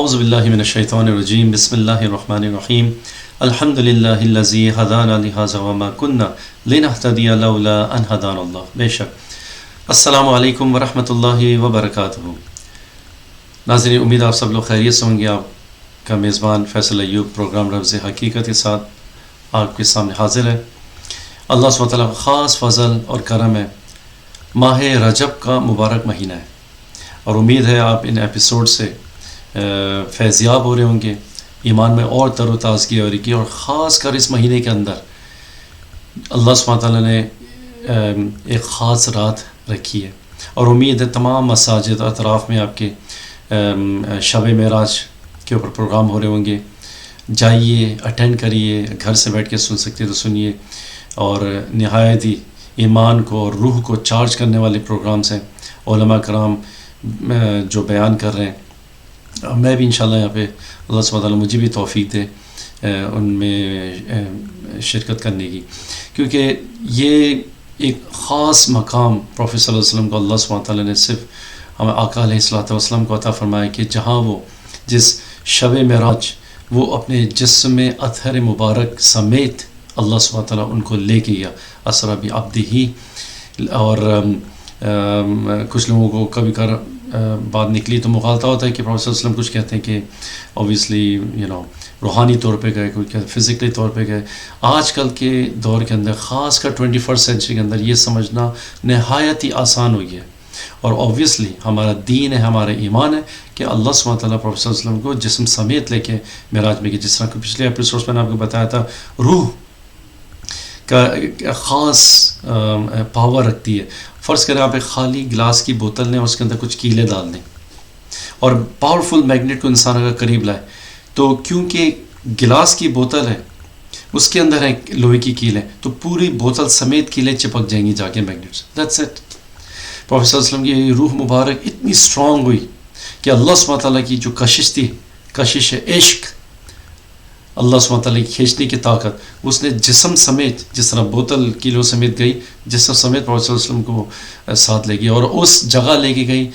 اعوذ باللہ من الشیطان الرجیم بسم اللہ الرحمن الرحیم الحمد للہ الذی ہدانا لہذا وما کنا لنہتدی لولا ان ہدانا اللہ. بے شک. السلام علیکم ورحمۃ اللہ وبرکاتہ. ناظرین، امید آپ سب لوگ خیریت سے ہوں گے. آپ کا میزبان فیصل ایوب پروگرام رمز حقیقت کے ساتھ آپ کے سامنے حاضر ہے. اللہ سبحانہ وتعالیٰ کا خاص فضل اور کرم ہے. ماہ رجب کا مبارک مہینہ ہے اور امید ہے آپ ان ایپیسوڈ سے فیضیاب ہو رہے ہوں گے، ایمان میں اور تر و تازگی ہو رہی ہے. اور خاص کر اس مہینے کے اندر اللہ سبحانہ تعالیٰ نے ایک خاص رات رکھی ہے اور امید ہے تمام مساجد اطراف میں آپ کے شب معراج کے اوپر پروگرام ہو رہے ہوں گے. جائیے، اٹینڈ کریے، گھر سے بیٹھ کے سن سکتے تو سنیے. اور نہایت ہی ایمان کو اور روح کو چارج کرنے والے پروگرامز ہیں. علماء کرام جو بیان کر رہے ہیں، میں بھی انشاءاللہ یہاں پہ اللہ سبحانہ تعالیٰ مجھے بھی توفیق دے ان میں شرکت کرنے کی، کیونکہ یہ ایک خاص مقام پروفیٹ صلی اللہ علیہ وسلم کو اللہ سبحانہ تعالیٰ نے صرف ہمیں آقا علیہ الصلوۃ والسلام کو عطا فرمایا کہ جہاں وہ جس شب معراج وہ اپنے جسم اطہر مبارک سمیت اللہ سبحانہ تعالیٰ ان کو لے کے گیا. اسریٰ بعبدہ. اور کچھ لوگوں کو کبھی کبھار بات نکلی تو مغالطہ ہوتا ہے کہ پروفیٹ صلی اللہ علیہ وسلم کچھ کہتے ہیں کہ اوبویسلی روحانی طور پہ گئے، کوئی کہتے فزیکلی طور پہ گئے. آج کل کے دور کے اندر، خاص کر 21 سینچری کے اندر، یہ سمجھنا نہایت ہی آسان ہوئی ہے. اور اوبویسلی ہمارا دین ہے، ہمارا ایمان ہے کہ اللہ سبحانہ تعالیٰ پروفیٹ صلی اللہ علیہ وسلم کو جسم سمیت لے کے معراج میں گئے. جس طرح کہ پچھلے ایپیسوڈ میں نے آپ کو بتایا تھا، روح کا خاص پاور رکھتی ہے. فرض کریں آپ ایک خالی گلاس کی بوتل لیں، اس کے اندر کچھ کیلے ڈال دیں اور پاورفل میگنیٹ کو انسان اگر قریب لائے تو کیونکہ گلاس کی بوتل ہے اس کے اندر ہے لوہے کی کیلیں، تو پوری بوتل سمیت کیلیں چپک جائیں گی جا کے میگنیٹ سے. That's it. پروفیٹ صلی اللہ علیہ وسلم کی روح مبارک اتنی اسٹرانگ ہوئی کہ اللہ سبحانہ تعالیٰ کی جو کشش تھی، کشش عشق، اللہ سبحانہ تعالیٰ کی کھینچنے کی طاقت، اس نے جسم سمیت، جس طرح بوتل کیلوں سمیت گئی، جسم سمیت پروفیٹ صلی اللہ علیہ وسلم کو ساتھ لے گئی اور اس جگہ لے کے گئی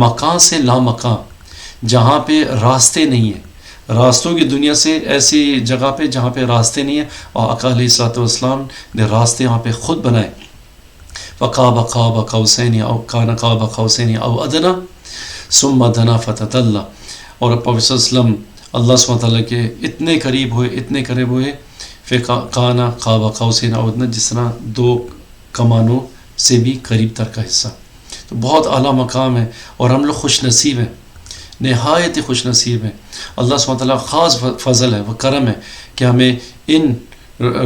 مکان سے لا مکان، جہاں پہ راستے نہیں ہیں. راستوں کی دنیا سے ایسی جگہ پہ جہاں پہ راستے نہیں ہیں، اور آقا علیہ الصلوۃ والسلام نے راستے وہاں پہ خود بنائے. وقاب قاب قوسین او کان قاب قوسین او ادنی ثم دنا فتدلی. اور پروفیٹ صلی اللہ علیہ وسلم اللہ سبحانہ تعالیٰ کے اتنے قریب ہوئے پھر کانا قاب قوسین او ادنی، جس طرح دو کمانوں سے بھی قریب تر کا حصہ. تو بہت اعلیٰ مقام ہے اور ہم لوگ خوش نصیب ہیں، نہایت ہی خوش نصیب ہیں. اللہ سبحانہ تعالیٰ خاص فضل ہے، وہ کرم ہے کہ ہمیں ان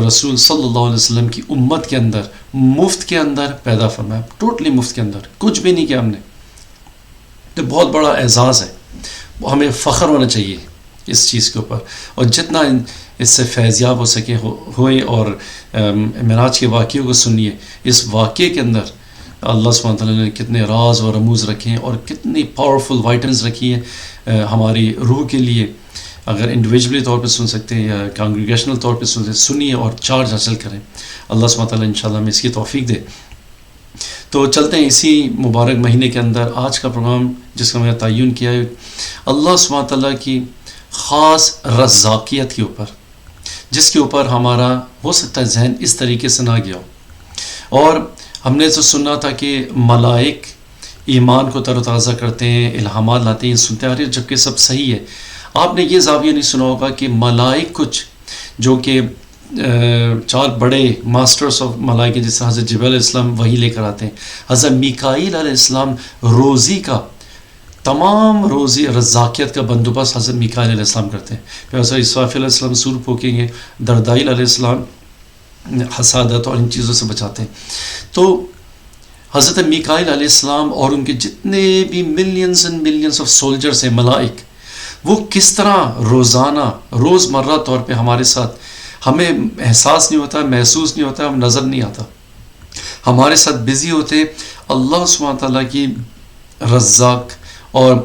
رسول صلی اللہ علیہ وسلم کی امت کے اندر مفت کے اندر پیدا فرمایا. ٹوٹلی مفت کے اندر، کچھ بھی نہیں کیا ہم نے. تو بہت بڑا اعزاز ہے، ہمیں فخر ہونا چاہیے اس چیز کے اوپر. اور جتنا اس سے فیضیاب ہو سکے ہوئے اور معراج کے واقعوں کو سنیے. اس واقعے کے اندر اللہ سبحانہ تعالیٰ نے کتنے راز و رموز رکھے ہیں اور کتنی پاورفل وائٹنز رکھی ہیں ہماری روح کے لیے. اگر انڈیویجولی طور پہ سن سکتے ہیں یا کانگریگیشنل طور پہ سنیے اور چارج حاصل کریں. اللہ سبحانہ تعالیٰ انشاءاللہ ہمیں اس کی توفیق دے. تو چلتے ہیں اسی مبارک مہینے کے اندر آج کا پروگرام جس کا میں نے تعین کیا ہے اللہ سبحانہ تعالیٰ کی خاص رزاقیت کے اوپر، جس کے اوپر ہمارا ہو سکتا ہے ذہن اس طریقے سے نہ گیا ہو. اور ہم نے تو سنا تھا کہ ملائک ایمان کو تر و تازہ کرتے ہیں، الہامات لاتے ہیں، سنتے آ رہے ہیں، جبکہ سب صحیح ہے. آپ نے یہ زاویہ نہیں سنا ہوگا کہ ملائک کچھ جو کہ 4 بڑے ماسٹرز آف ملائکہ جس طرح حضرت جبرائیل علیہ السلام وحی لے کر آتے ہیں، حضرت میکائیل علیہ السلام روزی کا تمام روزی رزاقیت کا بندوبست حضرت میکائیل علیہ السلام کرتے ہیں. پھر حضرت اسرافیل علیہ السلام سور پھونکیں گے، دردائیل علیہ السلام حسادت اور ان چیزوں سے بچاتے ہیں. تو حضرت میکائیل علیہ السلام اور ان کے جتنے بھی millions and millions of soldiers ہیں ملائک، وہ کس طرح روزانہ روزمرہ طور پہ ہمارے ساتھ، ہمیں احساس نہیں ہوتا، محسوس نہیں ہوتا، ہم نظر نہیں آتا، ہمارے ساتھ بزی ہوتے اللہ سبحانہ تعالیٰ کی رزاق اور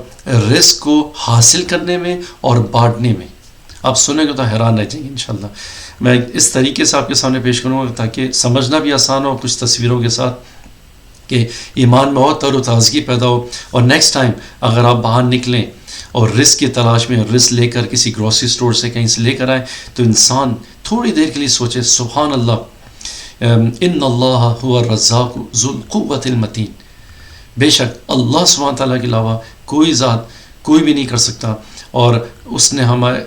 رزق کو حاصل کرنے میں اور بانٹنے میں. آپ سنیں گے تو حیران رہ جائیں گے انشاءاللہ. میں اس طریقے سے آپ کے سامنے پیش کروں گا تاکہ سمجھنا بھی آسان ہو کچھ تصویروں کے ساتھ، کہ ایمان میں اور تر و تازگی پیدا ہو، اور نیکسٹ ٹائم اگر آپ باہر نکلیں اور رزق کی تلاش میں رزق لے کر کسی گروسری اسٹور سے کہیں سے لے کر آئے تو انسان تھوڑی دیر کے لیے سوچے سبحان اللہ، ان اللہ هو الرزاق ذو القوۃ المتین، بے شک اللہ سبحانہ تعالیٰ کے علاوہ کوئی ذات کوئی بھی نہیں کر سکتا، اور اس نے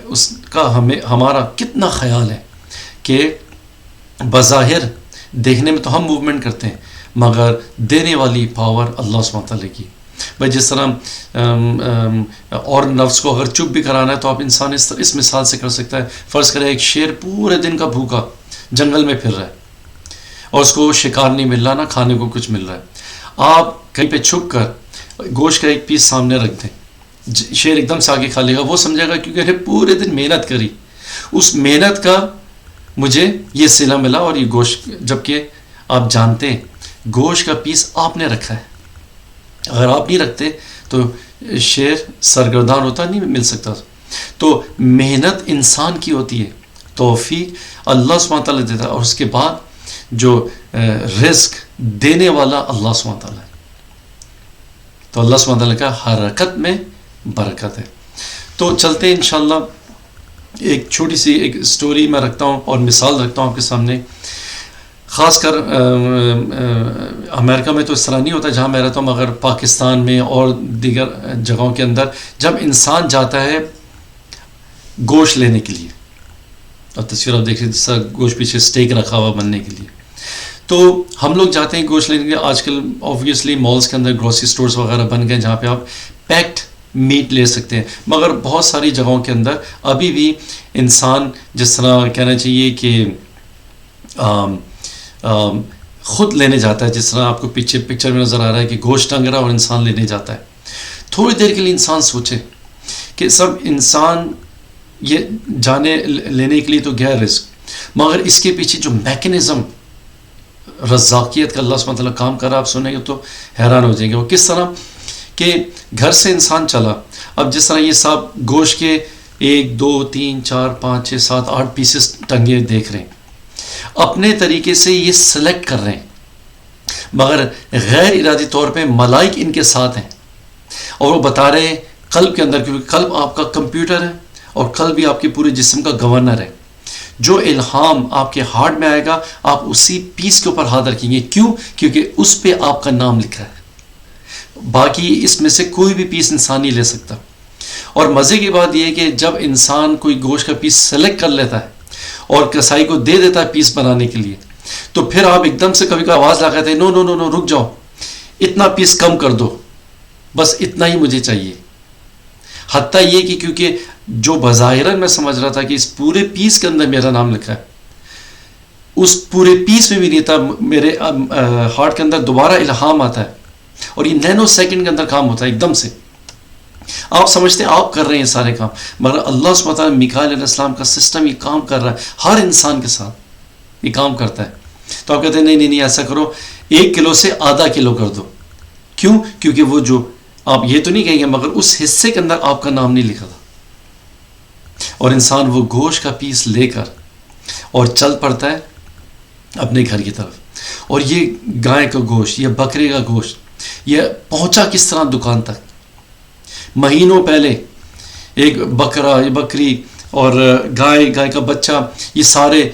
اس کا ہمارا کتنا خیال ہے کہ بظاہر دیکھنے میں تو ہم موومنٹ کرتے ہیں مگر دینے والی پاور اللہ سبحانہ تعالیٰ کی۔ بھائی جس طرح اور نفس کو اگر چپ بھی کرانا ہے تو آپ انسان اس مثال سے کر سکتا ہے، فرض کرے ایک شیر پورے دن کا بھوکا جنگل میں پھر رہا ہے اور اس کو شکار نہیں مل رہا، نہ کھانے کو کچھ مل رہا ہے، آپ کہیں پہ چھپ کر گوشت کا ایک پیس سامنے رکھ دیں، شیر ایک دم سے آگے کھا لے گا، وہ سمجھے گا کیونکہ نے پورے دن محنت کری، اس محنت کا مجھے یہ صلہ ملا اور یہ گوشت، جبکہ آپ جانتے ہیں گوشت کا پیس آپ نے رکھا ہے، اگر آپ نہیں رکھتے تو شیر سرگردان ہوتا، نہیں مل سکتا۔ تو محنت انسان کی ہوتی ہے، توفیق اللہ سبحانہ تعالیٰ دیتا ہے، اور اس کے بعد جو رزق دینے والا اللہ سبحانہ تعالیٰ ہے، تو اللہ سبحانہ تعالیٰ کا حرکت میں برکت ہے۔ تو چلتے ہیں انشاءاللہ، ایک چھوٹی سی ایک سٹوری میں رکھتا ہوں اور مثال رکھتا ہوں آپ کے سامنے۔ خاص کر امریکہ میں تو اس طرح نہیں ہوتا جہاں میں رہتا ہوں، مگر پاکستان میں اور دیگر جگہوں کے اندر جب انسان جاتا ہے گوشت لینے کے لیے، اور تصویر آپ دیکھ رہے ہیں گوشت پیچھے اسٹیک رکھا ہوا بننے کے لیے، تو ہم لوگ جاتے ہیں گوشت لینے کے لیے۔ آج کل آبویسلی مالز کے اندر گروسری اسٹورز وغیرہ بن گئے جہاں پہ آپ پیکڈ میٹ لے سکتے ہیں، مگر بہت ساری جگہوں کے اندر ابھی بھی انسان جس طرح کہنا چاہیے کہ خود لینے جاتا ہے، جس طرح آپ کو پیچھے پکچر میں نظر آ رہا ہے کہ گوشت ٹنگ رہا اور انسان لینے جاتا ہے۔ تھوڑی دیر کے لیے انسان سوچے کہ سب انسان یہ جانے لینے کے لیے تو گیا رزق، مگر اس کے پیچھے جو میکنزم رزاقیت کا اللہ سبحانہ تعالیٰ کام کر رہا، آپ سنیں گے تو حیران ہو جائیں گے۔ وہ کس طرح کہ گھر سے انسان چلا، اب جس طرح یہ سب گوشت کے 1 2 3 4 5 6 7 8 پیسز ٹنگے دیکھ رہے ہیں، اپنے طریقے سے یہ سلیکٹ کر رہے ہیں، مگر غیر ارادی طور پہ ملائک ان کے ساتھ ہیں اور وہ بتا رہے ہیں قلب کے اندر، کیونکہ قلب آپ کا کمپیوٹر ہے اور قلب بھی آپ کے پورے جسم کا گورنر ہے، جو الہام آپ کے ہارٹ میں آئے گا آپ اسی پیس کے اوپر ہاتھ رکھیں گے۔ کیوں؟ کیونکہ اس پہ آپ کا نام لکھا ہے، باقی اس میں سے کوئی بھی پیس انسان نہیں لے سکتا۔ اور مزے کی بات یہ ہے کہ جب انسان کوئی گوشت کا پیس سلیکٹ کر لیتا ہے اور کسائی کو دے دیتا ہے پیس بنانے کے لیے، تو پھر آپ ایک دم سے کبھی کوئی آواز لگاتے ہیں، نو نو نو نو رک جاؤ، اتنا پیس کم کر دو، بس اتنا ہی مجھے چاہیے۔ حتیٰ یہ کہ کیونکہ جو بظاہراً میں سمجھ رہا تھا کہ اس پورے پیس کے اندر میرا نام لکھا ہے، اس پورے پیس میں بھی نہیں تھا، میرے ہارٹ کے اندر دوبارہ الہام آتا ہے اور یہ نینو سیکنڈ کے اندر کام ہوتا ہے، ایک دم سے آپ سمجھتے ہیں آپ کر رہے ہیں سارے کام، مگر اللہ سبحانہ وتعالیٰ میکائیل علیہ السلام کا سسٹم یہ کام کر رہا ہے، ہر انسان کے ساتھ یہ کام کرتا ہے۔ تو آپ کہتے ہیں نہیں نہیں نہیں ایسا کرو، 1 کلو سے آدھا کلو کر دو۔ کیوں؟ کیونکہ وہ جو آپ یہ تو نہیں کہیں گے مگر اس حصے کے اندر آپ کا نام نہیں لکھا تھا، اور انسان وہ گوشت کا پیس لے کر اور چل پڑتا ہے اپنے گھر کی طرف۔ اور یہ گائے کا گوشت، یہ بکرے کا گوشت، یہ پہنچا کس طرح دکان تک؟ مہینوں پہلے ایک بکرا، یہ بکری اور گائے کا بچہ، یہ سارے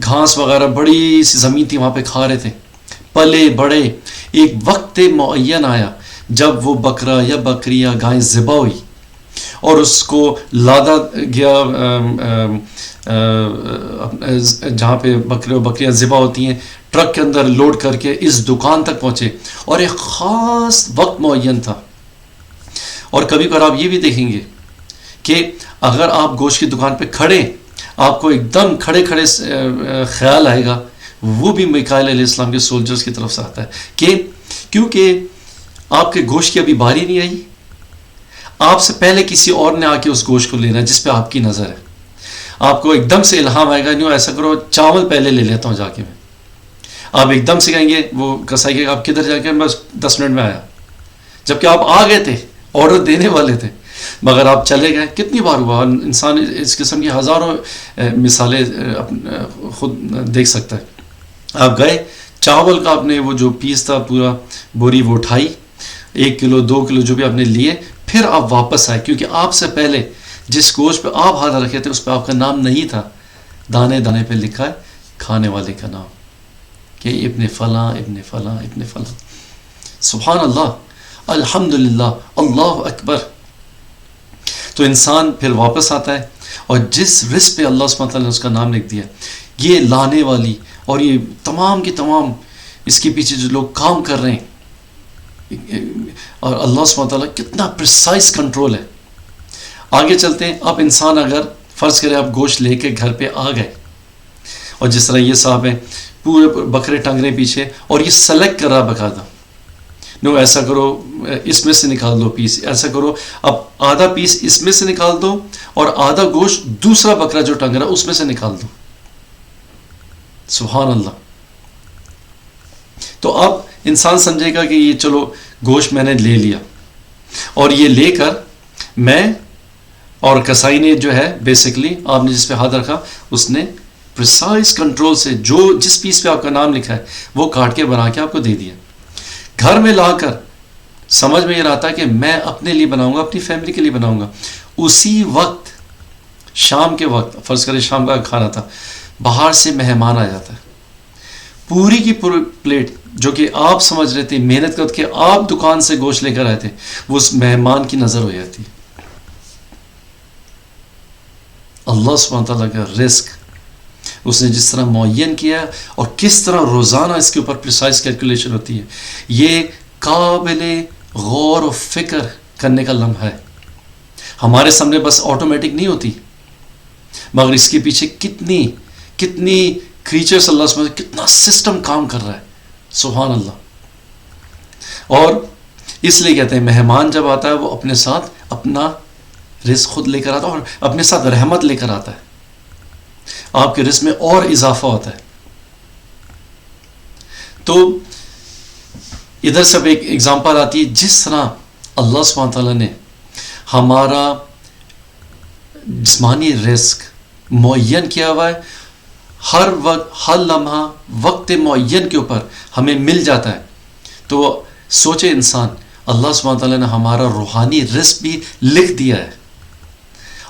گھاس وغیرہ بڑی سی زمین تھی وہاں پہ کھا رہے تھے، پلے بڑے۔ ایک وقت معین آیا جب وہ بکرا یا بکری یا گائے ذبح ہوئی اور اس کو لادا گیا جہاں پہ بکرے و بکریاں ذبح ہوتی ہیں، ٹرک کے اندر لوڈ کر کے اس دکان تک پہنچے، اور ایک خاص وقت معین تھا۔ اور کبھی کبھار آپ یہ بھی دیکھیں گے کہ اگر آپ گوشت کی دکان پہ کھڑے، آپ کو ایک دم کھڑے کھڑے خیال آئے گا، وہ بھی میکائیل علیہ السلام کے سولجرز کی طرف سے آتا ہے کہ کیونکہ آپ کے گوشت کی ابھی باری نہیں آئی، آپ سے پہلے کسی اور نے آ کے اس گوشت کو لینا ہے جس پہ آپ کی نظر ہے، آپ کو ایک دم سے الہام آئے گا، نہیں ایسا کرو چاول پہلے لے لیتا ہوں جا کے میں، آپ ایک دم سے کہیں گے، وہ کسائی کہ آپ کدھر جا کے، بس 10 منٹ میں آیا، جبکہ آپ آ گئے تھے، آرڈر دینے والے تھے، مگر آپ چلے گئے۔ کتنی بار ہوا، انسان اس قسم کی ہزاروں مثالیں خود دیکھ سکتا ہے۔ آپ گئے، چاول کا آپ نے وہ جو پیس تھا پورا بوری وہ اٹھائی، 1 کلو 2 کلو جو بھی آپ نے لیے، پھر آپ واپس آئے، کیونکہ آپ سے پہلے جس گوشت پہ آپ ہاتھ رکھے تھے اس پہ آپ کا نام نہیں تھا، دانے دانے پہ لکھا ہے کھانے والے کا نام کہ ابن فلاں ابن فلاں ابن فلاں. سبحان اللہ، الحمدللہ، اللہ اکبر. تو انسان پھر واپس آتا ہے اور جس رزق پہ اللہ سبحانہ تعالیٰ نے اس کا نام لکھ دیا، یہ لانے والی اور یہ تمام کی تمام اس کے پیچھے جو لوگ کام کر رہے ہیں، اور اللہ سبحانہ تعالیٰ کتنا پریسائز کنٹرول ہے. آگے چلتے ہیں. آپ انسان اگر فرض کریں آپ گوشت لے کے گھر پہ آ گئے، اور جس طرح یہ صاحب ہیں پورے بکرے ٹنگ رہے پیچھے، اور یہ سلیکٹ کر رہا باقاعدہ، نو ایسا کرو اس میں سے نکال دو پیس، ایسا کرو اب آدھا پیس اس میں سے نکال دو اور آدھا گوشت دوسرا بکرا جو ٹنگ رہا اس میں سے نکال دو. سبحان اللہ. تو اب انسان سمجھے گا کہ یہ چلو گوشت میں نے لے لیا، اور یہ لے کر میں اور کسائی نے جو ہے بیسکلی آپ نے جس پہ ہاتھ رکھا اس نے پریسائز کنٹرول سے جو جس پیس پہ آپ کا نام لکھا ہے وہ کاٹ کے بنا کے آپ کو دے دیا. گھر میں لا کر سمجھ میں یہ رہتا ہے کہ میں اپنے لیے بناؤں گا، اپنی فیملی کے لیے بناؤں گا. اسی وقت شام کے وقت فرض کریں شام کا کھانا تھا، باہر سے مہمان آ جاتا ہے، پوری کی پوری پلیٹ جو کہ آپ سمجھ رہے تھے محنت کر کے آپ دکان سے گوشت لے کر آئے تھے، وہ اس مہمان کی نظر ہو جاتی ہے. اللہ سبحانہ تعالیٰ کا رزق اس نے جس طرح معین کیا اور کس طرح روزانہ اس کے اوپر پریسائز کیلکولیشن ہوتی ہے، یہ قابل غور و فکر کرنے کا لمحہ ہے. ہمارے سامنے بس آٹومیٹک نہیں ہوتی، مگر اس کے پیچھے کتنی کریچرز اللہ سبحانہ کتنا سسٹم کام کر رہا ہے. سبحان اللہ. اور اس لیے کہتے ہیں مہمان جب آتا ہے وہ اپنے ساتھ اپنا رزق خود لے کر آتا ہے اور اپنے ساتھ رحمت لے کر آتا ہے، آپ کے رزق میں اور اضافہ ہوتا ہے. تو ادھر سب ایک ایگزامپل آتی ہے جس طرح اللہ سبحانہ تعالیٰ نے ہمارا جسمانی رزق معین کیا ہوا ہے، ہر وقت ہر لمحہ وقت معین کے اوپر ہمیں مل جاتا ہے. تو سوچے انسان، اللہ سبحانہ تعالیٰ نے ہمارا روحانی رزق بھی لکھ دیا ہے،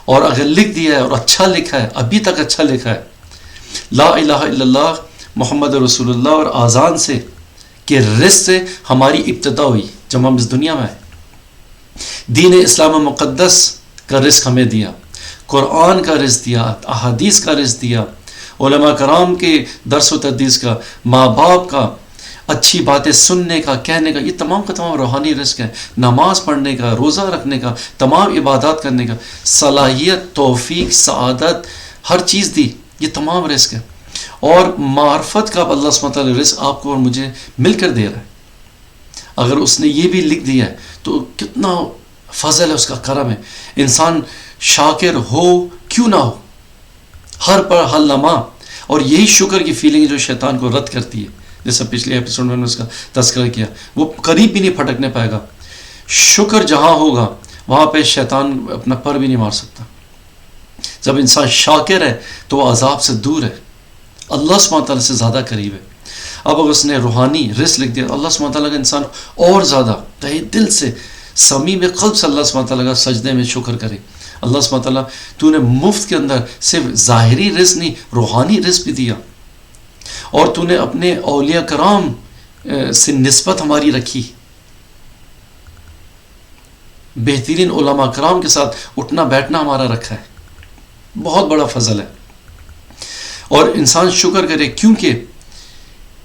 اور اگر لکھ دیا ہے اور اچھا لکھا ہے، ابھی تک اچھا لکھا ہے، لا الہ الا اللہ محمد رسول اللہ اور آذان سے کہ رزق سے ہماری ابتدا ہوئی جب ہم اس دنیا میں آئے. دین اسلام مقدس کا رزق ہمیں دیا، قرآن کا رزق دیا، احادیث کا رزق دیا، علماء کرام کے درس و تدریس کا، ماں باپ کا، اچھی باتیں سننے کا، کہنے کا، یہ تمام کا تمام روحانی رزق ہے. نماز پڑھنے کا، روزہ رکھنے کا، تمام عبادات کرنے کا، صلاحیت، توفیق، سعادت، ہر چیز دی، یہ تمام رزق ہے. اور معرفت کا اللہ سبحانہ تعالیٰ رزق آپ کو اور مجھے مل کر دے رہا ہے. اگر اس نے یہ بھی لکھ دیا ہے تو کتنا فضل ہے، اس کا کرم ہے. انسان شاکر ہو کیوں نہ ہو، ہر پر ہر لمحہ. اور یہی شکر کی فیلنگ جو شیطان کو رد کرتی ہے، جیسا پچھلے ایپیسوڈ میں نے اس کا تذکرہ کیا، وہ قریب بھی نہیں پھٹکنے پائے گا. شکر جہاں ہوگا وہاں پہ شیطان اپنا پر بھی نہیں مار سکتا. جب انسان شاکر ہے تو وہ عذاب سے دور ہے، اللہ سبحانہ تعالیٰ سے زیادہ قریب ہے. اب اگر اس نے روحانی رزق لکھ دیا، اللہ سبحانہ تعالیٰ کا انسان اور زیادہ تہہ دل سے صمیم قلب سے اللہ سبحانہ تعالیٰ کا سجدے میں شکر کرے. اللہ سبحانہ تعالیٰ تو نے مفت کے اندر صرف ظاہری رزق نہیں، روحانی رزق بھی دیا، اور تو نے اپنے اولیاء کرام سے نسبت ہماری رکھی، بہترین علماء کرام کے ساتھ اٹھنا بیٹھنا ہمارا رکھا ہے. بہت بڑا فضل ہے. اور انسان شکر کرے، کیونکہ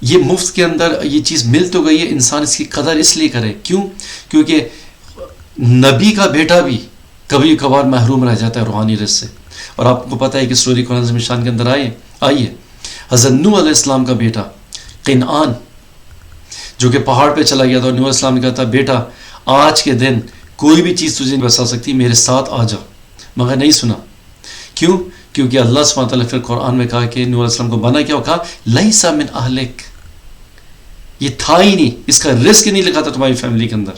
یہ مفت کے اندر یہ چیز مل تو گئی ہے، انسان اس کی قدر اس لیے کرے. کیونکہ نبی کا بیٹا بھی کبھی کبھار محروم رہ جاتا ہے روحانی رزق سے. اور آپ کو پتہ ہے کہ سورہ قرآن عظیم الشان کے اندر آئیے حضرت نوح علیہ السلام کا بیٹا قینعان جو کہ پہاڑ پہ چلا گیا تھا، اور نوح علیہ السلام نے کہا تھا بیٹا آج کے دن کوئی بھی چیز تجھے نہیں بسا سکتی، میرے ساتھ آ جا. مگر نہیں سنا. کیوں؟ کیونکہ اللہ سبحانہ تعالیٰ پھر قرآن میں کہا کہ نوح علیہ السلام کو بنا کیا، کہا لیسا من اہلک، یہ تھا ہی نہیں، اس کا رزق نہیں لکھا تھا تمہاری فیملی کے اندر.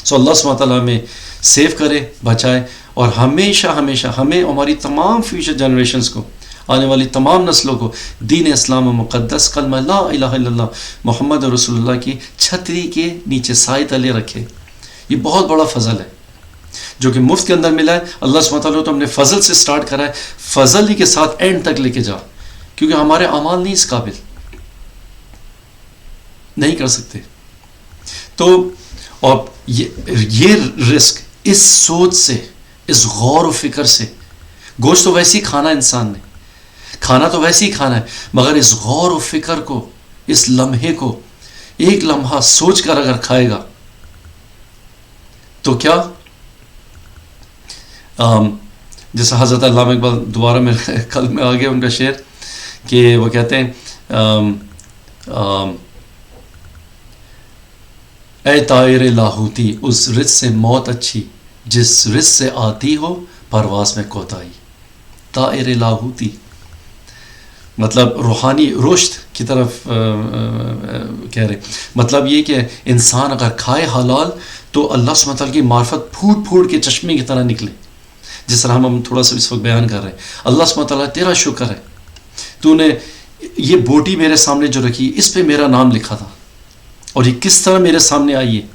سو اللہ سبحانہ تعالیٰ ہمیں سیو کرے، بچائے، اور ہمیشہ ہمیں ہماری تمام فیوچر جنریشنز کو آنے والی تمام نسلوں کو دین اسلام و مقدس کلمہ لا الہ الا اللہ محمد رسول اللہ کی چھتری کے نیچے سائے تلے رکھے. یہ بہت بڑا فضل ہے جو کہ مفت کے اندر ملا ہے. اللہ سبحانہ وتعالیٰ تو ہم نے فضل سے سٹارٹ کرا ہے, فضل ہی کے ساتھ اینڈ تک لے کے جا, کیونکہ ہمارے اعمال نہیں اس قابل, نہیں کر سکتے. تو اور یہ رزق اس سوچ سے, اس غور و فکر سے, گوشت تو ویسے ہی کھانا انسان نے, کھانا تو ویسے ہی کھانا ہے, مگر اس غور و فکر کو, اس لمحے کو ایک لمحہ سوچ کر اگر کھائے گا تو کیا, جیسا حضرت علامہ اقبال دوبارہ میرے قلب میں آ گیا ان کا شعر کہ وہ کہتے ہیں اے طائر لاہوتی اس رزق سے موت اچھی جس رزق سے آتی ہو پرواز میں کوتاہی. طائر لاہوتی مطلب روحانی رشد کی طرف کہہ رہے, مطلب یہ کہ انسان اگر کھائے حلال تو اللہ سبحانہ تعالیٰ کی معرفت پھوٹ پھوٹ کے چشمے کی طرح نکلے, جس طرح ہم تھوڑا سا اس وقت بیان کر رہے ہیں. اللہ سبحانہ تعالیٰ تیرا شکر ہے, تو نے یہ بوٹی میرے سامنے جو رکھی اس پہ میرا نام لکھا تھا, اور یہ کس طرح میرے سامنے آئی ہے,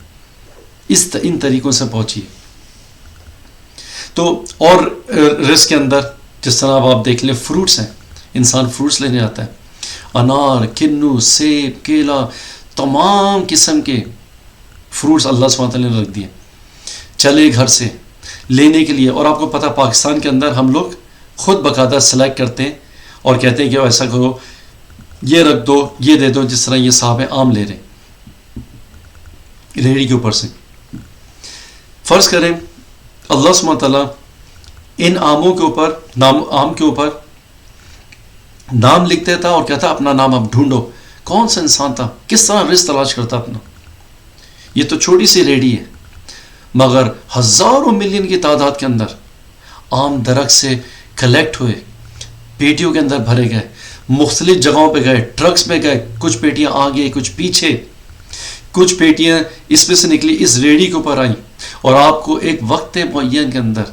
ان طریقوں سے پہنچی ہے. تو اور رزق کے اندر جس طرح اب آپ دیکھ لیں فروٹس ہیں, انسان فروٹس لینے آتا ہے, انار, کنو, سیب, کیلا, تمام قسم کے فروٹس اللہ سبحانہ تعالیٰ نے رکھ دیے, چلے گھر سے لینے کے لیے. اور آپ کو پتہ پاکستان کے اندر ہم لوگ خود باقاعدہ سلیکٹ کرتے ہیں اور کہتے ہیں کہ ایسا کرو, یہ رکھ دو, یہ دے دو, جس طرح یہ صاحب آم لے رہے ریڑھی کے اوپر سے. فرض کریں اللہ سبحانہ تعالیٰ ان آموں کے اوپر آم کے اوپر نام لکھ دیتا اور کہتا اپنا نام اب ڈھونڈو. کون سا انسان تھا, کس طرح رزق تلاش کرتا اپنا. یہ تو چھوٹی سی ریڑھی ہے, مگر ہزاروں ملین کی تعداد کے اندر آم درخت سے کلیکٹ ہوئے, پیٹیوں کے اندر بھرے گئے, مختلف جگہوں پہ گئے, ٹرکس میں گئے, کچھ پیٹیاں آگے کچھ پیچھے, کچھ پیٹیاں اس میں سے نکلی اس ریڑھی کے اوپر آئیں, اور آپ کو ایک وقت معین کے اندر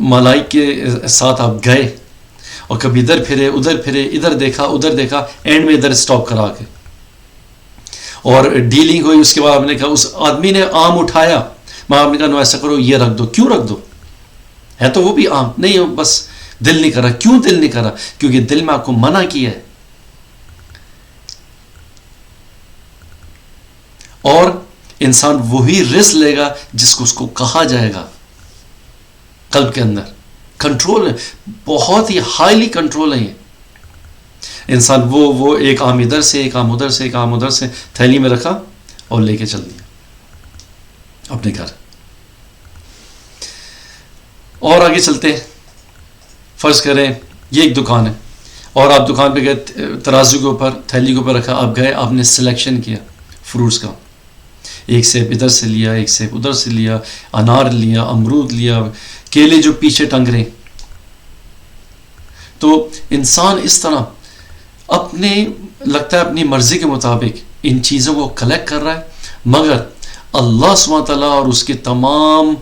ملائک کے ساتھ آپ گئے اور کبھی ادھر پھرے ادھر دیکھا ادھر دیکھا, اینڈ میں ادھر سٹاپ کرا کے اور ڈیلنگ ہوئی. اس کے بعد آپ نے کہا, اس آدمی نے آم اٹھایا, میں آپ نے کہا نو ایسا کرو یہ رکھ دو. کیوں رکھ دو, ہے تو وہ بھی آم نہیں, بس دل نہیں کر رہا. کیوں دل نہیں کر رہا, کیونکہ دل میں آپ کو منع کیا ہے. اور انسان وہی رزق لے گا جس کو اس کو کہا جائے گا. قلب کے اندر کنٹرول ہے, بہت ہی ہائیلی کنٹرول ہے. یہ انسان وہ ایک آم ادھر سے, ایک آم ادھر سے, ایک آم ادھر سے تھیلی میں رکھا اور لے کے چل دیا اپنے گھر. اور آگے چلتے ہیں, فرض کریں یہ ایک دکان ہے اور آپ دکان پہ گئے, ترازو کے اوپر تھیلی کے اوپر رکھا, آپ گئے, آپ نے سلیکشن کیا فروٹس کا, ایک سیب ادھر سے لیا, ایک سیب ادھر سے لیا, انار لیا, امرود لیا, کیلے جو پیچھے ٹنگ رہے. تو انسان اس طرح اپنے لگتا ہے اپنی مرضی کے مطابق ان چیزوں کو کلیکٹ کر رہا ہے, مگر اللہ سبحانہ تعالیٰ اور اس کے تمام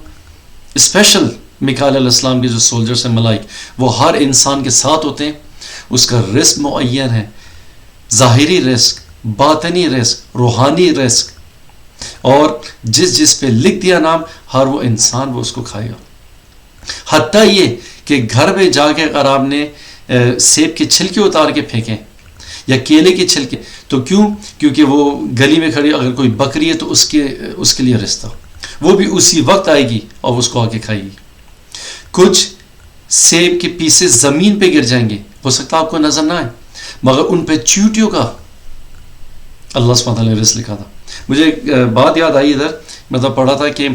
اسپیشل میکائیل علیہ السلام کے جو سولجرز ہیں ملائک, وہ ہر انسان کے ساتھ ہوتے ہیں. اس کا رزق معین ہے, ظاہری رزق, باطنی رزق, روحانی رزق, اور جس پہ لکھ دیا نام ہر وہ انسان وہ اس کو کھائے گا. حتیٰ یہ کہ گھر میں جا کے اگر آپ نے سیب کے چھلکے اتار کے پھینکیں یا کیلے کے چھلکے, تو کیونکہ وہ گلی میں کھڑی اگر کوئی بکری ہے تو اس کے لیے رستہ, وہ بھی اسی وقت آئے گی اور اس کو آ کے کھائے گی. کچھ سیب کے پیسز زمین پہ گر جائیں گے, ہو سکتا آپ کو نظر نہ آئے, مگر ان پہ چیونٹیوں کا اللہ سبحانہ تعالیٰ نے رزق لکھا تھا. مجھے بات یاد آئی, ادھر مطلب پڑھا تھا کہ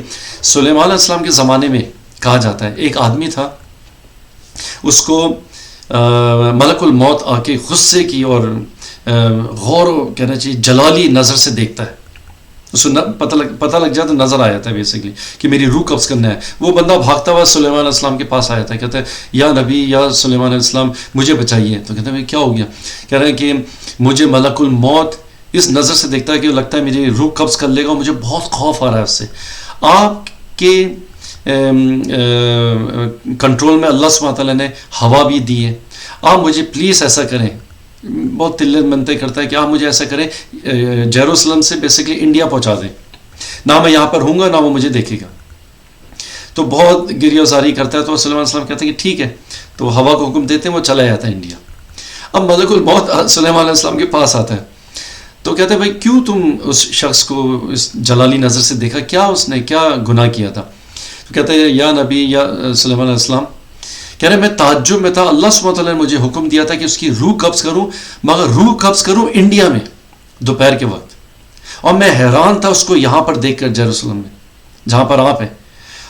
سلیمان علیہ السلام کے زمانے میں کہا جاتا ہے ایک آدمی تھا, اس کو ملک الموت آ کے غصے کی اور غور کہنا چاہیے جلالی نظر سے دیکھتا ہے. اس کو پتہ لگ جاتا, نظر آ جاتا ہے بیسیکلی کہ میری روح قبض کرنا ہے. وہ بندہ بھاگتا ہوا سلیمان علیہ السلام کے پاس آیا تھا, کہتا ہے یا نبی یا سلیمان علیہ السلام مجھے بچائیے. تو کہتا ہے کیا ہو گیا, کہہ رہے ہیں کہ مجھے ملک الموت اس نظر سے دیکھتا ہے کہ لگتا ہے میری روح قبض کر لے گا, مجھے بہت خوف آ رہا ہے اس سے. آپ کے کنٹرول میں اللہ سبحانہ تعالیٰ نے ہوا بھی دی ہے. آپ مجھے پلیز ایسا کریں، بہت تلے منتے کرتا ہے کہ آپ مجھے ایسا کریں جیروسلم سے بیسکلی انڈیا پہنچا دیں، نہ میں یہاں پر ہوں گا نہ وہ مجھے دیکھے گا. تو بہت گریہ وزاری کرتا ہے. تو سلیمان علیہ السلام کہتے ہیں کہ ٹھیک ہے. تو وہ ہوا کو حکم دیتے ہیں، وہ چلا جاتا ہے انڈیا. اب ملک الموت سلیمان علیہ السلام کے پاس آتا ہے. تو کہتے ہیں بھائی کیوں تم اس شخص کو اس جلالی نظر سے دیکھا، کیا اس نے کیا گناہ کیا تھا؟ تو کہتے ہیں یا نبی یا سلیمان علیہ السلام، کہہ رہے میں تعجب میں تھا، اللہ سبحانہ تعالیٰ نے مجھے حکم دیا تھا کہ اس کی روح قبض کروں، مگر روح قبض کروں انڈیا میں دوپہر کے وقت. اور میں حیران تھا اس کو یہاں پر دیکھ کر جیروسلم میں جہاں پر آپ ہیں.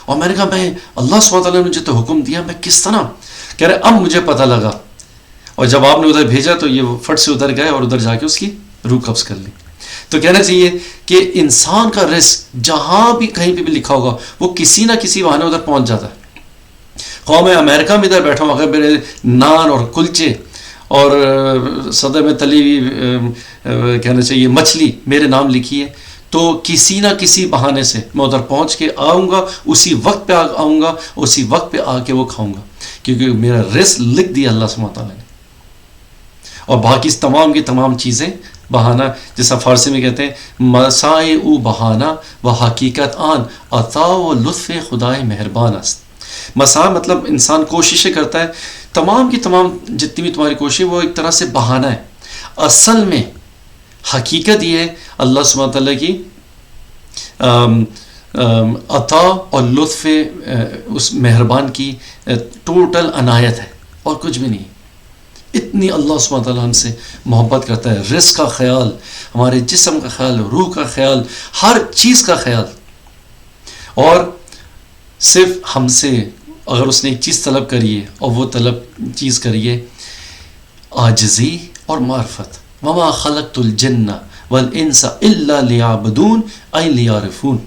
اور میں نے کہا میں اللہ سبحانہ تعالیٰ نے مجھے تو حکم دیا، میں کس طرح؟ کہہ رہے اب مجھے پتہ لگا. اور جب آپ نے ادھر بھیجا تو یہ فٹ سے ادھر گئے اور ادھر جا کے اس کی روح قبض کر لی. تو کہنا چاہیے کہ انسان کا رزق جہاں بھی کہیں پہ بھی لکھا ہوگا وہ کسی نہ کسی بہانے ادھر پہنچ جاتا ہے. خواہ میں امریکہ میں ادھر بیٹھا ہوں، اگر میرے نان اور کلچے اور صدر میں تلی ہوئی کہنا چاہیے مچھلی میرے نام لکھی ہے، تو کسی نہ کسی بہانے سے میں ادھر پہنچ کے آؤں گا، اسی وقت پہ آؤں گا، اسی وقت پہ آ کے وہ کھاؤں گا، کیونکہ میرا رزق لکھ دیا اللہ سبحانہ تعالیٰ نے. اور باقی تمام کی تمام چیزیں بہانہ، جیسا فارسی میں کہتے ہیں مسائے او بہانہ و حقیقت آن عطا و لطف خدائے مہربان است. مسا مطلب انسان کوششیں کرتا ہے، تمام کی تمام جتنی بھی تمہاری کوشش وہ ایک طرح سے بہانہ ہے. اصل میں حقیقت یہ ہے اللہ سبحانہ تعالیٰ کی عطا اور لطف اس مہربان کی ٹوٹل عنایت ہے اور کچھ بھی نہیں. اتنی اللہ سبحانہ تعالیٰ ہم سے محبت کرتا ہے. رزق کا خیال، ہمارے جسم کا خیال، روح کا خیال، ہر چیز کا خیال. اور صرف ہم سے اگر اس نے ایک چیز طلب کری ہے اور وہ طلب چیز کریے عاجزی اور معرفت. وما خلقت الجن والانس الا لیعبدون ای لیعرفون.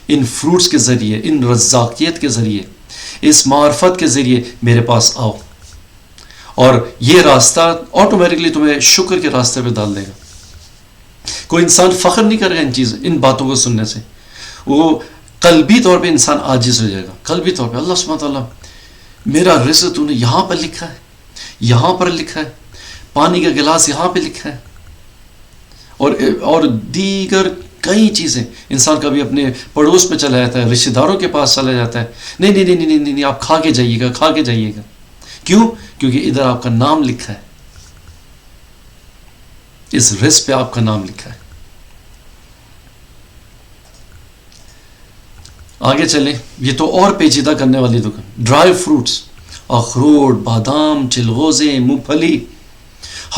ان فروٹس کے ذریعے، ان رزاقیت کے ذریعے، اس معرفت کے ذریعے میرے پاس آؤ، اور یہ راستہ آٹومیٹکلی تمہیں شکر کے راستے پہ ڈال دے گا. کوئی انسان فخر نہیں کرے گا ان باتوں کو سننے سے. وہ قلبی طور پہ انسان عاجز ہو جائے گا. قلبی طور پہ اللہ سبحانہ تعالیٰ میرا رزق تو نے یہاں پر لکھا ہے، یہاں پر لکھا ہے، پانی کا گلاس یہاں پہ لکھا ہے، اور دیگر کئی چیزیں. انسان کبھی اپنے پڑوس میں چلا جاتا ہے، رشتہ داروں کے پاس چلا جاتا ہے، نہیں نہیں نہیں نہیں نہیں آپ کھا کے جائیے گا، کھا کے جائیے گا. کیوں؟ کیونکہ ادھر آپ کا نام لکھا ہے، اس رزق پہ آپ کا نام لکھا ہے. آگے چلیں، یہ تو اور پیچیدہ کرنے والی دکان. ڈرائی فروٹس، اخروٹ، بادام، چلغوزے، مونگ پھلی،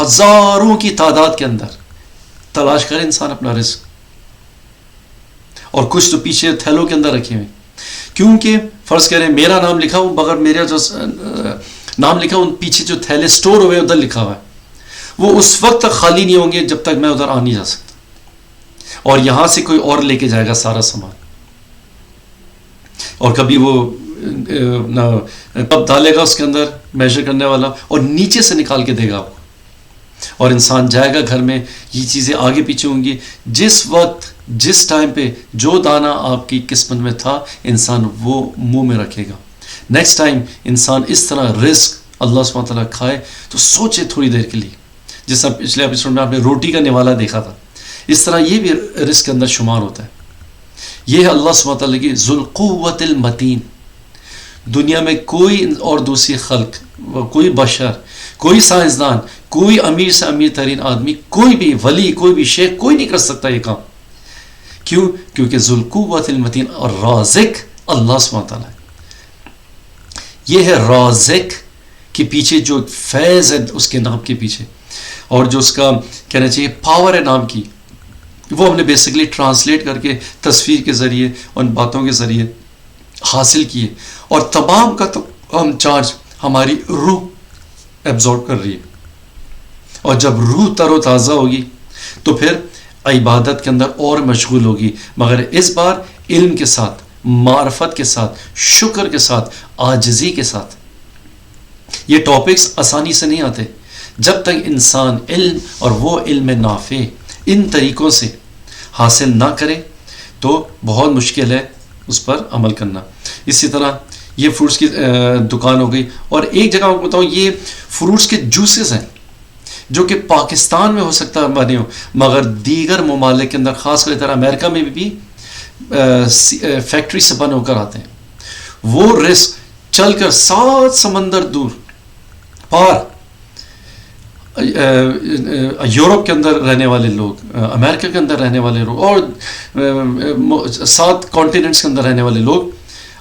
ہزاروں کی تعداد کے اندر تلاش کرے انسان اپنا رزق. اور کچھ تو پیچھے تھیلوں کے اندر رکھے ہوئے، کیونکہ فرض کریں میرا نام لکھا ہوں، مگر میرا جو نام لکھا ان پیچھے جو تھیلے سٹور ہوئے ادھر لکھا ہوا ہے، وہ اس وقت تک خالی نہیں ہوں گے جب تک میں ادھر آ نہیں جا سکتا. اور یہاں سے کوئی اور لے کے جائے گا سارا سامان، اور کبھی وہ کب ڈالے گا اس کے اندر میجر کرنے والا، اور نیچے سے نکال کے دے گا آپ کو. اور انسان جائے گا گھر میں، یہ چیزیں آگے پیچھے ہوں گی. جس وقت جس ٹائم پہ جو دانہ آپ کی قسمت میں تھا انسان وہ منہ میں رکھے گا. نیکسٹ ٹائم انسان اس طرح رزق اللہ سبحانہ تعالیٰ کھائے تو سوچے تھوڑی دیر کے لیے. جس طرح پچھلے ایپیسوڈ میں آپ نے روٹی کا نوالا دیکھا تھا، اس طرح یہ بھی رزق کے اندر شمار ہوتا ہے. یہ ہے اللہ سبحانہ تعالیٰ کی ذو القوت المتین. دنیا میں کوئی اور دوسری خلق، کوئی بشر، کوئی سائنسدان، کوئی امیر سے امیر ترین آدمی، کوئی بھی ولی، کوئی بھی شیخ، کوئی نہیں کر سکتا یہ کام. کیوں؟ کیونکہ ذو القوت المتین اور رازق اللہ سبحانہ تعالیٰ ہے. یہ ہے رازق کے پیچھے جو فیض ہے اس کے نام کے پیچھے، اور جو اس کا کہنا چاہیے پاور ہے نام کی، وہ ہم نے بیسکلی ٹرانسلیٹ کر کے تصویر کے ذریعے ان باتوں کے ذریعے حاصل کیے. اور تمام کا تمام چارج ہماری روح ایبزارب کر رہی ہے. اور جب روح تر و تازہ ہوگی تو پھر عبادت کے اندر اور مشغول ہوگی، مگر اس بار علم کے ساتھ، معرفت کے ساتھ، شکر کے ساتھ، عاجزی کے ساتھ. یہ ٹاپکس آسانی سے نہیں آتے. جب تک انسان علم اور وہ علم نافع ان طریقوں سے حاصل نہ کرے تو بہت مشکل ہے اس پر عمل کرنا. اسی طرح یہ فروٹس کی دکان ہو گئی. اور ایک جگہ آپ کو بتاؤں، یہ فروٹس کے جوسز ہیں جو کہ پاکستان میں ہو سکتا ہے بنے ہو، مگر دیگر ممالک کے اندر خاص کر طرح امریکہ میں بھی فیکٹری سے بن ہو کر آتے ہیں. وہ رزق چل کر 7 سمندر دور پار یورپ کے اندر رہنے والے لوگ، امریکہ کے اندر رہنے والے لوگ، اور 7 کانٹیننٹس کے اندر رہنے والے لوگ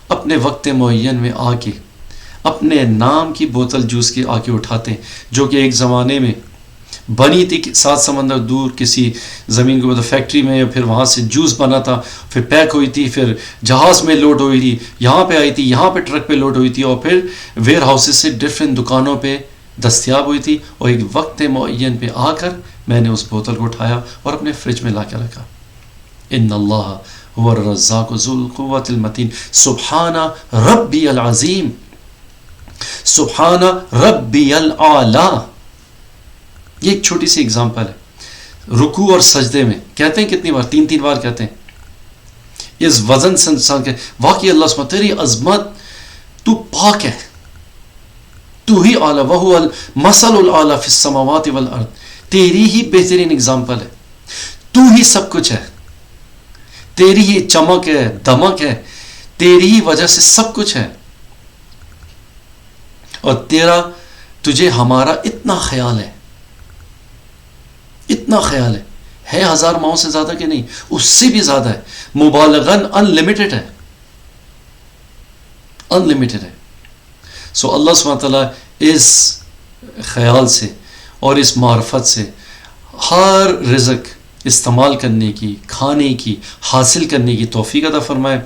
اپنے وقت معین میں آ کے اپنے نام کی بوتل جوس کی آ کے اٹھاتے ہیں، جو کہ ایک زمانے میں بنی تھی 7 سمندر دور کسی زمین کو فیکٹری میں، پھر وہاں سے جوس بنا تھا، پھر پیک ہوئی تھی، پھر جہاز میں لوڈ ہوئی تھی، یہاں پہ آئی تھی، یہاں پہ ٹرک پہ لوڈ ہوئی تھی، اور پھر ویئر ہاؤسز سے ڈفرینٹ دکانوں پہ دستیاب ہوئی تھی. اور ایک وقت معین پہ آ کر میں نے اس بوتل کو اٹھایا اور اپنے فریج میں لا کے رکھا. ان اللہ هو الرزاق ذو القوة المتین، سبحان ربی العظیم، سبحان ربی الاعلی. یہ ایک چھوٹی سی اگزامپل ہے. رکوع اور سجدے میں کہتے ہیں کتنی بار؟ 3 بار کہتے ہیں. اس وزن سے انسان کے واقعی اللہ سبحانہ تیری عظمت، تو پاک ہے، تو ہی اعلیٰ، وہو المثل الاعلیٰ فی السماوات والارض. تیری ہی بہترین اگزامپل ہے، تو ہی سب کچھ ہے، تیری ہی چمک ہے، دمک ہے، تیری ہی وجہ سے سب کچھ ہے. اور تجھے ہمارا اتنا خیال ہے، اتنا خیال ہے 1000 ماہوں سے زیادہ کہ نہیں، اس سے بھی زیادہ ہے، مبالغاً انلمیٹڈ ہے، انلمیٹڈ ہے. سو اللہ سبحانہ تعالیٰ اس خیال سے اور اس معرفت سے ہر رزق استعمال کرنے کی، کھانے کی، حاصل کرنے کی توفیق عطا فرمائے.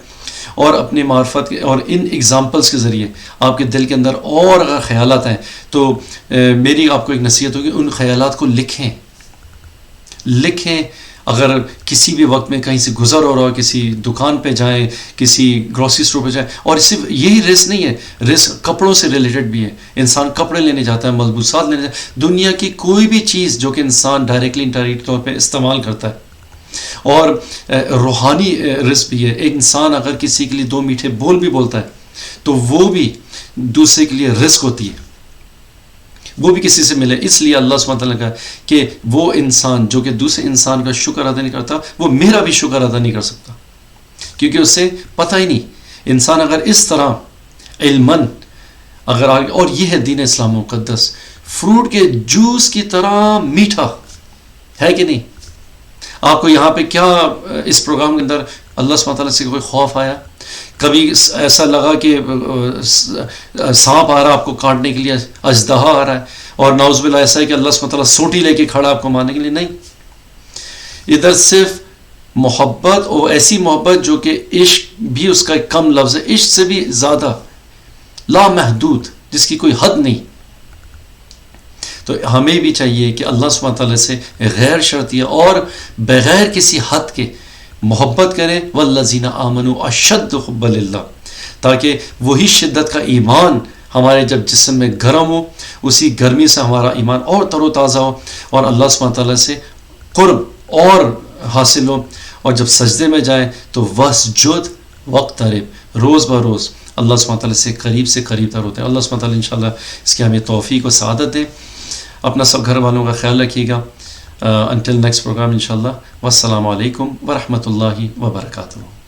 اور اپنی معرفت کے اور ان ایگزامپلس کے ذریعے آپ کے دل کے اندر اور اگر خیالات ہیں تو میری آپ کو ایک نصیحت ہوگی، ان خیالات کو لکھیں. اگر کسی بھی وقت میں کہیں سے گزر ہو رہا ہو، کسی دکان پہ جائیں، کسی گروسری اسٹور پہ جائیں. اور صرف یہی رزق نہیں ہے، رزق کپڑوں سے ریلیٹڈ بھی ہے. انسان کپڑے لینے جاتا ہے، ملبوسات لینے جاتا ہے، دنیا کی کوئی بھی چیز جو کہ انسان ڈائریکٹلی انڈائریکٹ طور پہ استعمال کرتا ہے. اور روحانی رزق بھی ہے. ایک انسان اگر کسی کے لیے 2 میٹھے بول بھی بولتا ہے تو وہ بھی دوسرے کے لیے رزق ہوتی ہے، وہ بھی کسی سے ملے. اس لیے اللہ سبحانہ تعالیٰ نے کہا کہ وہ انسان جو کہ دوسرے انسان کا شکر ادا نہیں کرتا، وہ میرا بھی شکر ادا نہیں کر سکتا، کیونکہ اسے پتہ ہی نہیں. انسان اگر اس طرح علماً اگر آگے، اور یہ ہے دین اسلام مقدس، فروٹ کے جوس کی طرح میٹھا ہے کہ نہیں. آپ کو یہاں پہ کیا اس پروگرام کے اندر اللہ سبحانہ تعالیٰ سے کوئی خوف آیا؟ کبھی ایسا لگا کہ سانپ آ رہا ہے آپ کو کاٹنے کے لیے، اژدہا آ رہا ہے، اور نعوذ باللہ ایسا ہے کہ اللہ سبحانہ تعالیٰ سوٹی لے کے کھڑا آپ کو مارنے کے لیے؟ نہیں. ادھر صرف محبت، اور ایسی محبت جو کہ عشق بھی اس کا ایک کم لفظ ہے، عشق سے بھی زیادہ، لامحدود، جس کی کوئی حد نہیں. تو ہمیں بھی چاہیے کہ اللہ سبحانہ تعالیٰ سے غیر شرطیہ اور بغیر کسی حد کے محبت کریں. والذین آمنوا اشد حبا للہ، تاکہ وہی شدت کا ایمان ہمارے جب جسم میں گرم ہو، اسی گرمی سے ہمارا ایمان اور تر و تازہ ہو، اور اللہ سبحانہ تعالیٰ سے قرب اور حاصل ہو. اور جب سجدے میں جائیں تو وسجد واقترب، روز بروز اللہ سبحانہ تعالیٰ سے قریب تر ہوتے ہیں. اللہ سبحانہ تعالیٰ انشاءاللہ اس کی ہمیں توفیق و سعادت دے. اپنا سب گھر والوں کا خیال رکھیے گا. انٹل نیکسٹ پروگرام انشاءاللہ. والسلام علیکم ورحمۃ اللہ وبرکاتہ.